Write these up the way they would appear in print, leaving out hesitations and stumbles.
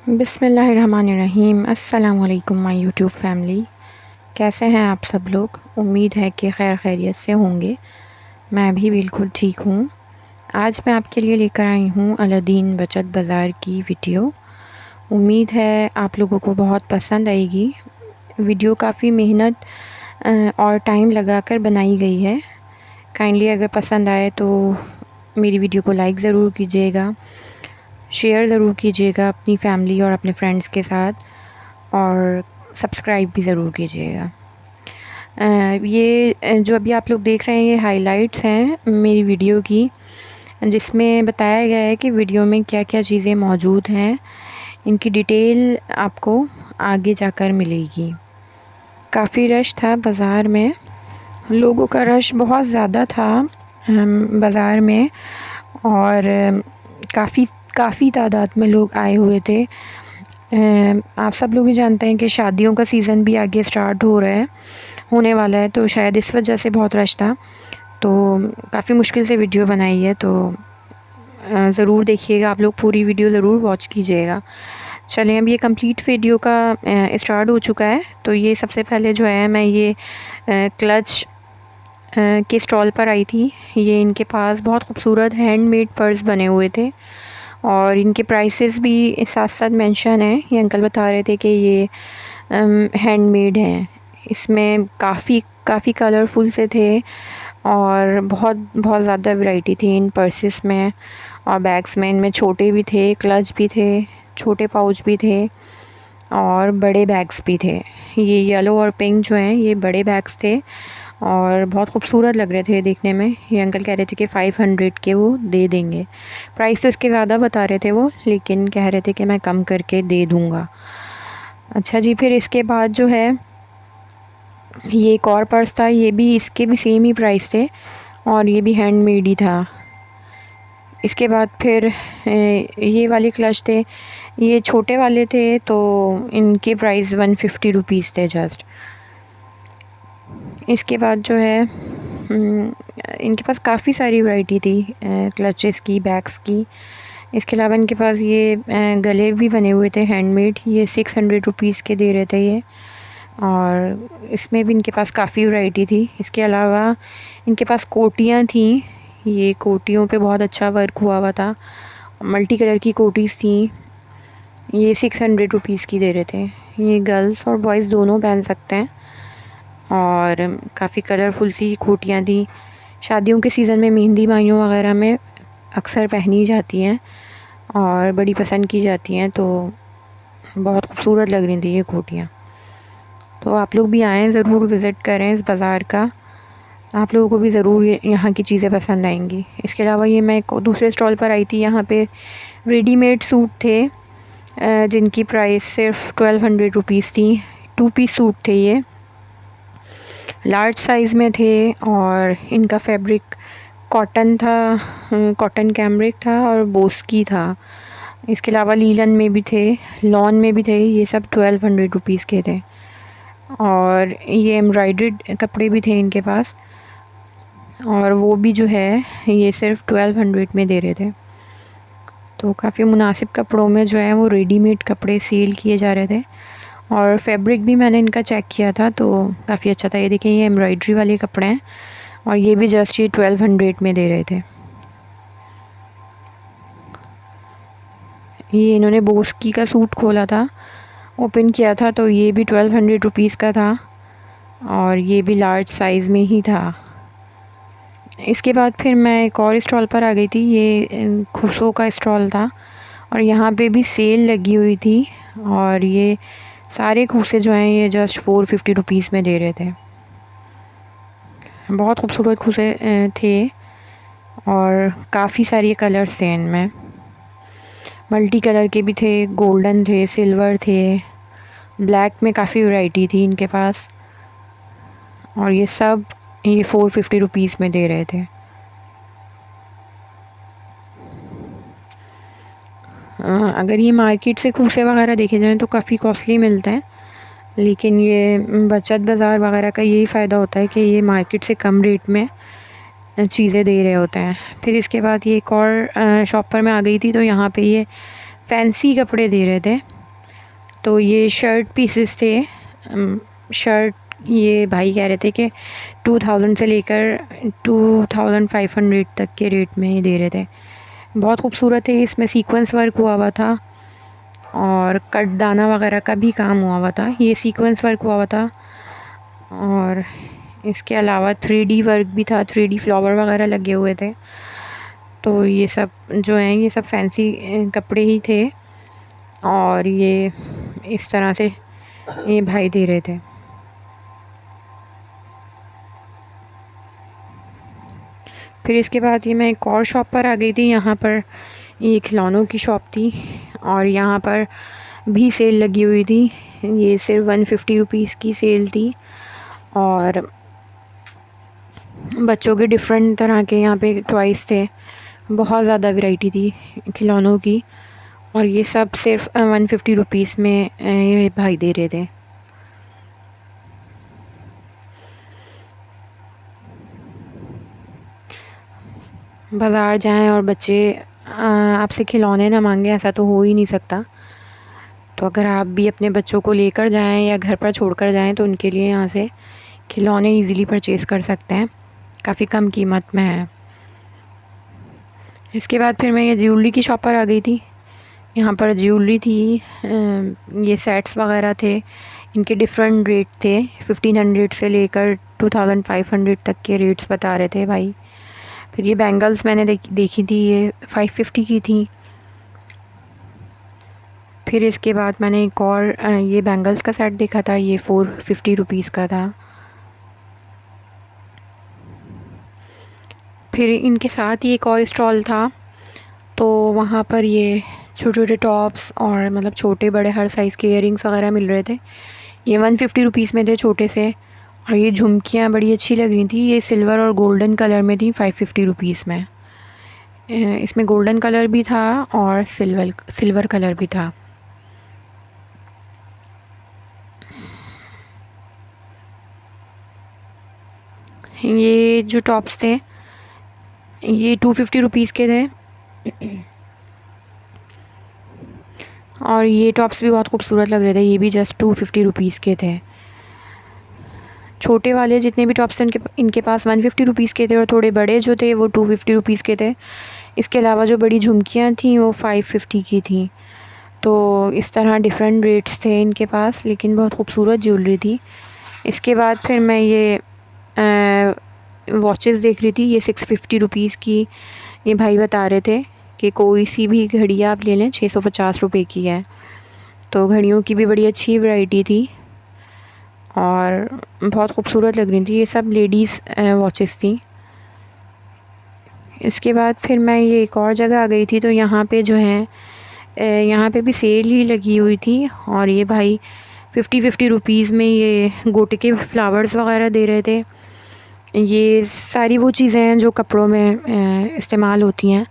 बिस्मिल्लाहिर्रहमानिर्रहीम। अस्सलाम वालेकुम माय यूट्यूब फैमिली। कैसे हैं आप सब लोग? उम्मीद है कि खैर खैरियत से होंगे। मैं भी बिल्कुल ठीक हूँ। आज मैं आपके लिए लेकर आई हूँ अलादीन बचत बाज़ार की वीडियो। उम्मीद है आप लोगों को बहुत पसंद आएगी। वीडियो काफ़ी मेहनत और टाइम लगाकर बनाई गई है। काइंडली अगर पसंद आए तो मेरी वीडियो को लाइक ज़रूर कीजिएगा, शेयर ज़रूर कीजिएगा अपनी फैमिली और अपने फ्रेंड्स के साथ, और सब्सक्राइब भी ज़रूर कीजिएगा। ये जो अभी आप लोग देख रहे हैं ये हाइलाइट्स हैं मेरी वीडियो की, जिसमें बताया गया है कि वीडियो में क्या क्या चीज़ें मौजूद हैं। इनकी डिटेल आपको आगे जाकर मिलेगी। काफ़ी रश था बाज़ार में, लोगों का रश बहुत ज़्यादा था बाज़ार में, और काफ़ी तादाद में लोग आए हुए थे। आप सब लोग ही जानते हैं कि शादियों का सीज़न भी आगे स्टार्ट होने वाला है, तो शायद इस वजह से बहुत रश था। तो काफ़ी मुश्किल से वीडियो बनाई है, तो ज़रूर देखिएगा आप लोग, पूरी वीडियो ज़रूर वॉच कीजिएगा। चलें, अब ये कंप्लीट वीडियो का स्टार्ट हो चुका है। तो ये सबसे पहले जो है मैं ये क्लच के स्टॉल पर आई थी। ये इनके पास बहुत खूबसूरत हैंडमेड पर्स बने हुए थे और इनके प्राइसेस भी साथ साथ मेंशन है। ये अंकल बता रहे थे कि ये हैंडमेड हैं। इसमें काफ़ी कलरफुल से थे और बहुत ज़्यादा वैरायटी थी इन पर्सेस में और बैग्स में। इनमें छोटे भी थे, क्लच भी थे, छोटे पाउच भी थे और बड़े बैग्स भी थे। ये येलो और पिंक जो हैं ये बड़े बैग्स थे और बहुत खूबसूरत लग रहे थे देखने में। ये अंकल कह रहे थे कि 500 के वो दे देंगे। प्राइस तो इसके ज़्यादा बता रहे थे वो, लेकिन कह रहे थे कि मैं कम करके दे दूँगा। अच्छा जी, फिर इसके बाद जो है ये एक और पर्स था। ये भी, इसके भी सेम ही प्राइस थे और ये भी हैंडमेड ही था। इसके बाद फिर ये वाले क्लच थे। ये छोटे वाले थे, तो इनके प्राइस 150 रुपीज़ थे जस्ट। इसके बाद जो है इनके पास काफ़ी सारी वैरायटी थी क्लचेस की, बैग्स की। इसके अलावा इनके पास ये गले भी बने हुए थे हैंडमेड। ये 600 रुपीज़ के दे रहे थे ये, और इसमें भी इनके पास काफ़ी वैरायटी थी। इसके अलावा इनके पास कोटियाँ थी। ये कोटियों पे बहुत अच्छा वर्क हुआ था, मल्टी कलर की कोटीज़ थी। ये 600 रुपीज़ की दे रहे थे। ये गर्ल्स और बॉयज़ दोनों पहन सकते हैं और काफ़ी कलरफुल सी कोटियाँ थी। शादियों के सीज़न में मेहंदी माइयों वगैरह में अक्सर पहनी जाती हैं और बड़ी पसंद की जाती हैं, तो बहुत खूबसूरत लग रही थी ये कोटियाँ। तो आप लोग भी आएँ, ज़रूर विज़िट करें इस बाज़ार का। आप लोगों को भी ज़रूर यहाँ की चीज़ें पसंद आएंगी। इसके अलावा ये मैं एक दूसरे स्टॉल पर आई थी। यहाँ पे रेडीमेड सूट थे जिनकी प्राइस सिर्फ 1200 रुपीज़ थी। 2 पीस सूट थे, ये लार्ज साइज़ में थे और इनका फैब्रिक कॉटन था, कॉटन कैमरिक था और बोस्की था। इसके अलावा लीलन में भी थे, लॉन में भी थे। ये सब 1200 रुपीज़ के थे और ये एम्ब्रॉयडर्ड कपड़े भी थे इनके पास, और वो भी जो है ये सिर्फ 1200 में दे रहे थे। तो काफ़ी मुनासिब कपड़ों में जो है वो रेडीमेड कपड़े सेल किए जा रहे थे, और फैब्रिक भी मैंने इनका चेक किया था तो काफ़ी अच्छा था। ये देखिए, ये एम्ब्रॉयडरी वाले कपड़े हैं और ये भी जस्ट ये 1200 में दे रहे थे। ये इन्होंने बोस्की का सूट खोला था, ओपन किया था, तो ये भी 1200 रुपीज़ का था और ये भी लार्ज साइज़ में ही था। इसके बाद फिर मैं एक और स्टॉल पर आ गई थी। ये खुसो का स्टॉल था और यहाँ पे भी सेल लगी हुई थी, और ये सारे खूसे जो हैं ये जस्ट 450 रुपीज़ में दे रहे थे। बहुत खूबसूरत खूसे थे और काफ़ी सारे कलर्स थे इनमें। मल्टी कलर के भी थे, गोल्डन थे, सिल्वर थे, ब्लैक में काफ़ी वैरायटी थी इनके पास, और ये सब ये 450 रुपीज़ में दे रहे थे। अगर ये मार्केट से खूसे वगैरह देखे जाएँ तो काफ़ी कॉस्टली मिलते हैं, लेकिन ये बचत बाज़ार वगैरह का यही फ़ायदा होता है कि ये मार्केट से कम रेट में चीज़ें दे रहे होते हैं। फिर इसके बाद ये एक और शॉप पर मैं आ गई थी, तो यहाँ पे ये फैंसी कपड़े दे रहे थे। तो ये शर्ट पीसेस थे। शर्ट ये भाई कह रहे थे कि 2000 से लेकर 2500 तक के रेट में दे रहे थे। बहुत खूबसूरत है। इसमें सीक्वेंस वर्क हुआ हुआ था और कट दाना वगैरह का भी काम हुआ हुआ था। ये सीक्वेंस वर्क हुआ हुआ था और इसके अलावा 3D वर्क भी था, 3D फ्लावर वगैरह लगे हुए थे। तो ये सब जो हैं ये सब फैंसी कपड़े ही थे और ये इस तरह से ये भाई दे रहे थे। फिर इसके बाद ये मैं एक और शॉप पर आ गई थी। यहाँ पर ये खिलौनों की शॉप थी और यहाँ पर भी सेल लगी हुई थी। ये सिर्फ 150 रुपीज़ की सेल थी और बच्चों के डिफरेंट तरह के यहाँ पे टॉयज़ थे। बहुत ज़्यादा वैरायटी थी खिलौनों की और ये सब सिर्फ 150 रुपीज़ में ये भाई दे रहे थे। बाज़ार जाएं और बच्चे आपसे खिलौने ना मांगें, ऐसा तो हो ही नहीं सकता। तो अगर आप भी अपने बच्चों को लेकर जाएं या घर पर छोड़कर जाएं तो उनके लिए यहाँ से खिलौने इजीली परचेज़ कर सकते हैं, काफ़ी कम कीमत में है। इसके बाद फिर मैं ये ज्वेलरी की शॉप पर आ गई थी। यहाँ पर ज्वेलरी थी, ये सेट्स वगैरह थे। इनके डिफरेंट रेट थे, 1500 से लेकर 2500 तक के रेट्स बता रहे थे भाई। फिर ये बैंगल्स मैंने देखी थी, ये 550 की थी। फिर इसके बाद मैंने एक और ये बैंगल्स का सेट देखा था, ये 450 रुपीज़ का था। फिर इनके साथ ही एक और स्टॉल था, तो वहाँ पर ये छोटे छोटे टॉप्स और मतलब छोटे बड़े हर साइज़ के इयरिंग्स वगैरह मिल रहे थे। ये 150 रुपीज़ में थे छोटे से। और ये झुमकियाँ बड़ी अच्छी लग रही थी, ये सिल्वर और गोल्डन कलर में थी 550 रुपीज़ में। इसमें गोल्डन कलर भी था और सिल्वर कलर भी था। ये जो टॉप्स थे ये 250 रुपीज़ के थे और ये टॉप्स भी बहुत खूबसूरत लग रहे थे, ये भी जस्ट 250 रुपीज़ के थे। छोटे वाले जितने भी टॉप्स थे इनके पास 150 रुपीज़ के थे और थोड़े बड़े जो थे वो 250 रुपीज़ के थे। इसके अलावा जो बड़ी झुमकियाँ थी वो 550 की थी। तो इस तरह डिफरेंट रेट्स थे इनके पास, लेकिन बहुत खूबसूरत ज्वेलरी थी। इसके बाद फिर मैं ये वॉचेस देख रही थी, ये 650 रुपीज़ की ये भाई बता रहे थे कि कोई सी भी घड़ी आप ले लें 650 रुपये की है। तो घड़ियों की भी बड़ी अच्छी वैरायटी थी और बहुत खूबसूरत लग रही थी। ये सब लेडीज़ वॉचेस थी। इसके बाद फिर मैं ये एक और जगह आ गई थी, तो यहाँ पे जो है यहाँ पे भी सेल ही लगी हुई थी और ये भाई 50 रुपीज़ में ये गोटे के फ्लावर्स वगैरह दे रहे थे। ये सारी वो चीज़ें हैं जो कपड़ों में इस्तेमाल होती हैं।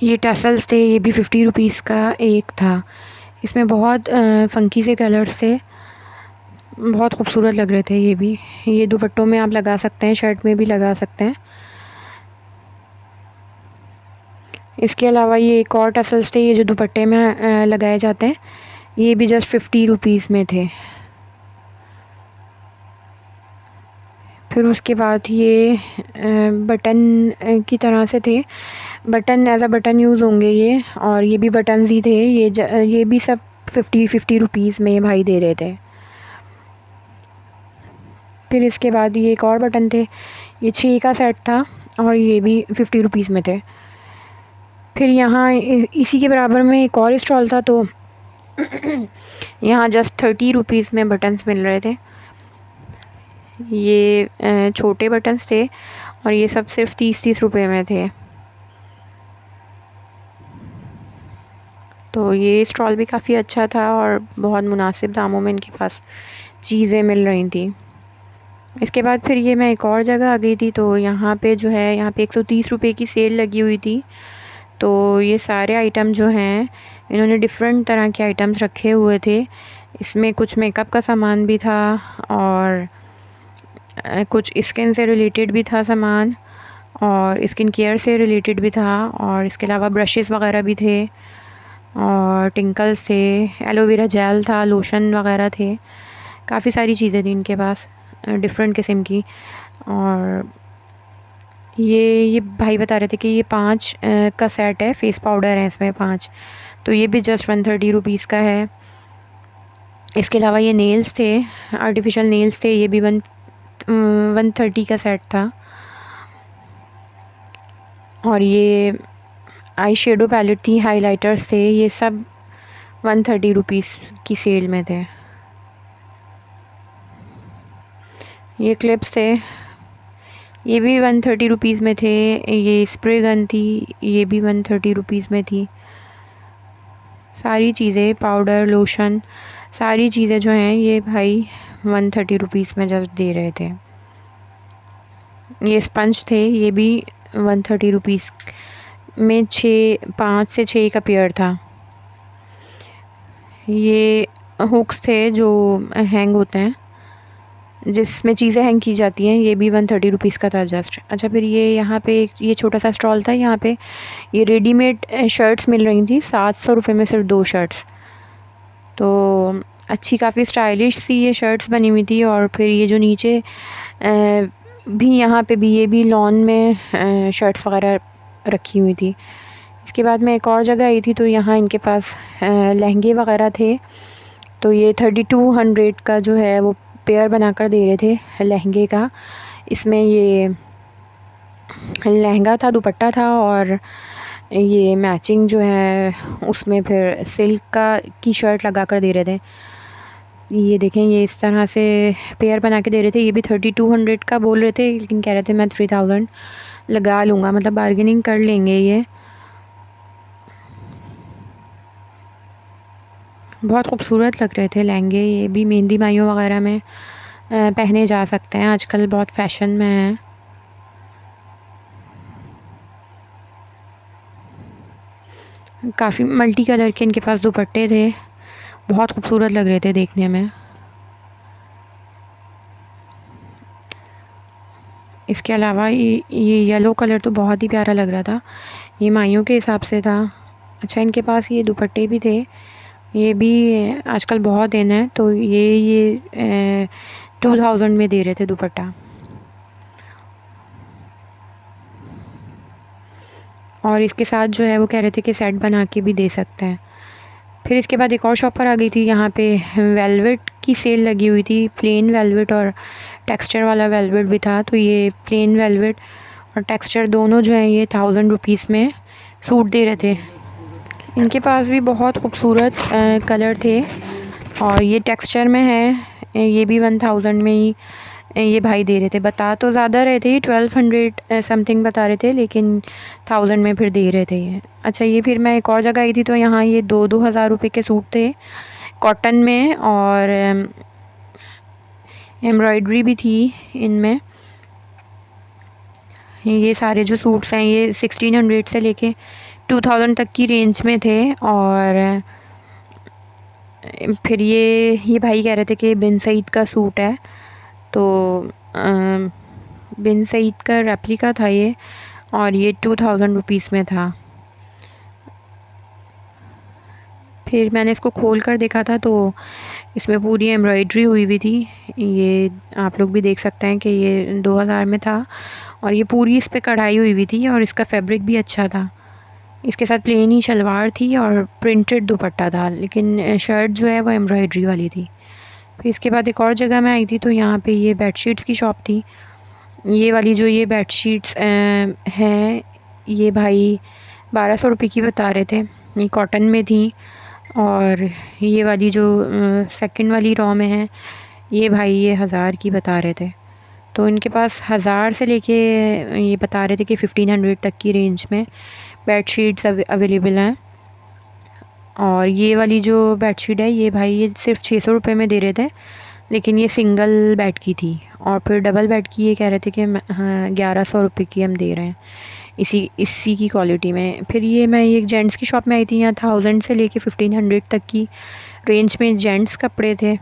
ये टसल्स थे, ये भी 50 रुपीज़ का एक था। इसमें बहुत फ़ंकी से कलर्स थे, बहुत खूबसूरत लग रहे थे ये भी। ये दुपट्टों में आप लगा सकते हैं, शर्ट में भी लगा सकते हैं। इसके अलावा ये एक और टसल्स थे, ये जो दुपट्टे में लगाए जाते हैं, ये भी जस्ट 50 रुपीज़ में थे। फिर उसके बाद ये बटन की तरह से थे, button as a button use होंगे ये, और ये भी बटन्स ही थे। ये भी सब 50 रुपीज़ में भाई दे रहे थे। फिर इसके बाद ये एक और बटन थे, ये 6 का सेट था और ये भी 50 रुपीज़ में थे। फिर यहाँ इसी के बराबर में एक और स्टॉल था, तो यहाँ जस्ट 30 रुपीज़ में बटन्स मिल रहे थे। ये छोटे बटन्स थे और ये सब सिर्फ 30 रुपए में थे। तो ये स्टॉल भी काफ़ी अच्छा था और बहुत मुनासिब दामों में इनके पास चीज़ें मिल रही थी। इसके बाद फिर ये मैं एक और जगह आ गई थी, तो यहाँ पे जो है यहाँ पे 130 रुपये की सेल लगी हुई थी। तो ये सारे आइटम जो हैं इन्होंने डिफरेंट तरह के आइटम्स रखे हुए थे। इसमें कुछ मेकअप का सामान भी था और कुछ स्किन से रिलेटेड भी था सामान, और स्किन केयर से रिलेटेड भी था, और इसके अलावा ब्रशेस वगैरह भी थे, और टिंकल्स थे, एलोवेरा जेल था, लोशन वगैरह थे, काफ़ी सारी चीज़ें थी इनके पास डिफरेंट किस्म की। और ये भाई बता रहे थे कि ये 5 का सेट है, फेस पाउडर है इसमें 5, तो ये भी जस्ट 130 रुपीज़ का है। इसके अलावा ये नेल्स थे, आर्टिफिशियल नेल्स थे, ये भी 130 का सेट था। और ये आई शेडो पैलेट थी, हाइलाइटर्स थे, ये सब 130 रुपीज़ की सेल में थे। ये क्लिप्स थे, ये भी 130 रुपीज़ में थे। ये स्प्रे गन थी, ये भी 130 रुपीज़ में थी। सारी चीज़ें, पाउडर, लोशन, सारी चीज़ें जो हैं ये भाई 130 रुपीज़ में जब दे रहे थे। ये स्पंज थे, ये भी 130 रुपीज़ में 5 से 6 का पेयर था। ये हुक्स थे जो हैंग होते हैं, जिसमें चीज़ें हैंग की जाती हैं, ये भी 130 रुपीज़ का था जस्ट। अच्छा, फिर ये यहाँ पे ये छोटा सा स्टॉल था, यहाँ पे ये रेडीमेड शर्ट्स मिल रही थी 700 रुपये में सिर्फ 2 शर्ट्स। तो अच्छी काफ़ी स्टाइलिश सी ये शर्ट्स बनी हुई थी। और फिर ये जो नीचे भी यहाँ पे भी ये भी लॉन में शर्ट्स वगैरह रखी हुई थी। इसके बाद मैं एक और जगह आई थी, तो यहाँ इनके पास लहंगे वगैरह थे। तो ये 3200 का जो है वो पेयर बना कर दे रहे थे लहंगे का। इसमें ये लहंगा था, दुपट्टा था, और ये मैचिंग जो है उसमें फिर सिल्क का की शर्ट लगा कर दे रहे थे। ये देखें, ये इस तरह से पेयर बना के दे रहे थे। ये भी 3200 का बोल रहे थे, लेकिन कह रहे थे मैं 3000 लगा लूँगा, मतलब बार्गेनिंग कर लेंगे। ये बहुत खूबसूरत लग रहे थे लहंगे। ये भी मेहंदी माइयों वगैरह में पहने जा सकते हैं, आजकल बहुत फ़ैशन में है। काफ़ी मल्टी कलर के इनके पास दुपट्टे थे, बहुत खूबसूरत लग रहे थे देखने में। इसके अलावा ये येलो कलर तो बहुत ही प्यारा लग रहा था, ये माइयों के हिसाब से था। अच्छा, इनके पास ये दुपट्टे भी थे, ये भी आजकल बहुत इन है। तो ये 2000 में दे रहे थे दुपट्टा। और इसके साथ जो है वो कह रहे थे कि सेट बना के भी दे सकते हैं। फिर इसके बाद एक और शॉप पर आ गई थी, यहाँ पे वेलवेट की सेल लगी हुई थी। प्लेन वेलवेट और टेक्सचर वाला वेलवेट भी था। तो ये प्लेन वेलवेट और टेक्सचर दोनों जो हैं ये 1000 रुपीज़ में सूट दे रहे थे। इनके पास भी बहुत खूबसूरत कलर थे, और ये टेक्सचर में है, ये भी 1000 में ही ये भाई दे रहे थे। बता तो ज़्यादा रहे थे, 1200 समथिंग बता रहे थे, लेकिन 1000 में फिर दे रहे थे ये। अच्छा, ये फिर मैं एक और जगह आई थी, तो यहाँ ये 2-2 हज़ार रुपये के सूट थे कॉटन में, और एम्ब्रॉयडरी भी थी इनमें। ये सारे जो सूट्स हैं ये 1600 से लेके 2000 तक की रेंज में थे। और फिर ये भाई कह रहे थे कि बिन सईद का सूट है, तो बिन सईद का रेप्लिका था ये, और ये 2000 रुपीज़ में था। फिर मैंने इसको खोल कर देखा था, तो इसमें पूरी एम्ब्रॉयडरी हुई हुई थी। ये आप लोग भी देख सकते हैं कि ये 2000 में था, और ये पूरी इस पर कढ़ाई हुई हुई थी, और इसका फैब्रिक भी अच्छा था। इसके साथ प्लेन ही शलवार थी और प्रिंटेड दुपट्टा था, लेकिन शर्ट जो है वो एम्ब्रॉयडरी वाली थी। फिर इसके बाद एक और जगह मैं आई थी, तो यहाँ पे ये बेडशीट्स की शॉप थी। ये वाली जो ये बेडशीट्स हैं, ये भाई 1200 रुपये की बता रहे थे। ये कॉटन में थी। और ये वाली जो सेकंड वाली रॉ में है, ये भाई ये 1000 की बता रहे थे। तो इनके पास 1000 से लेके ये बता रहे थे कि 1500 तक की रेंज में बेडशीट्स अवेलेबल हैं। और ये वाली जो बेडशीट है, ये भाई ये सिर्फ 600 रुपये में दे रहे थे, लेकिन ये सिंगल बेड की थी। और फिर डबल बेड की ये कह रहे थे कि हाँ 1100 रुपये की हम दे रहे हैं, इसी की क्वालिटी में। फिर ये मैं एक जेंट्स की शॉप में आई थी, यहाँ 1000 से लेके 1500 तक की रेंज में जेंट्स कपड़े थे।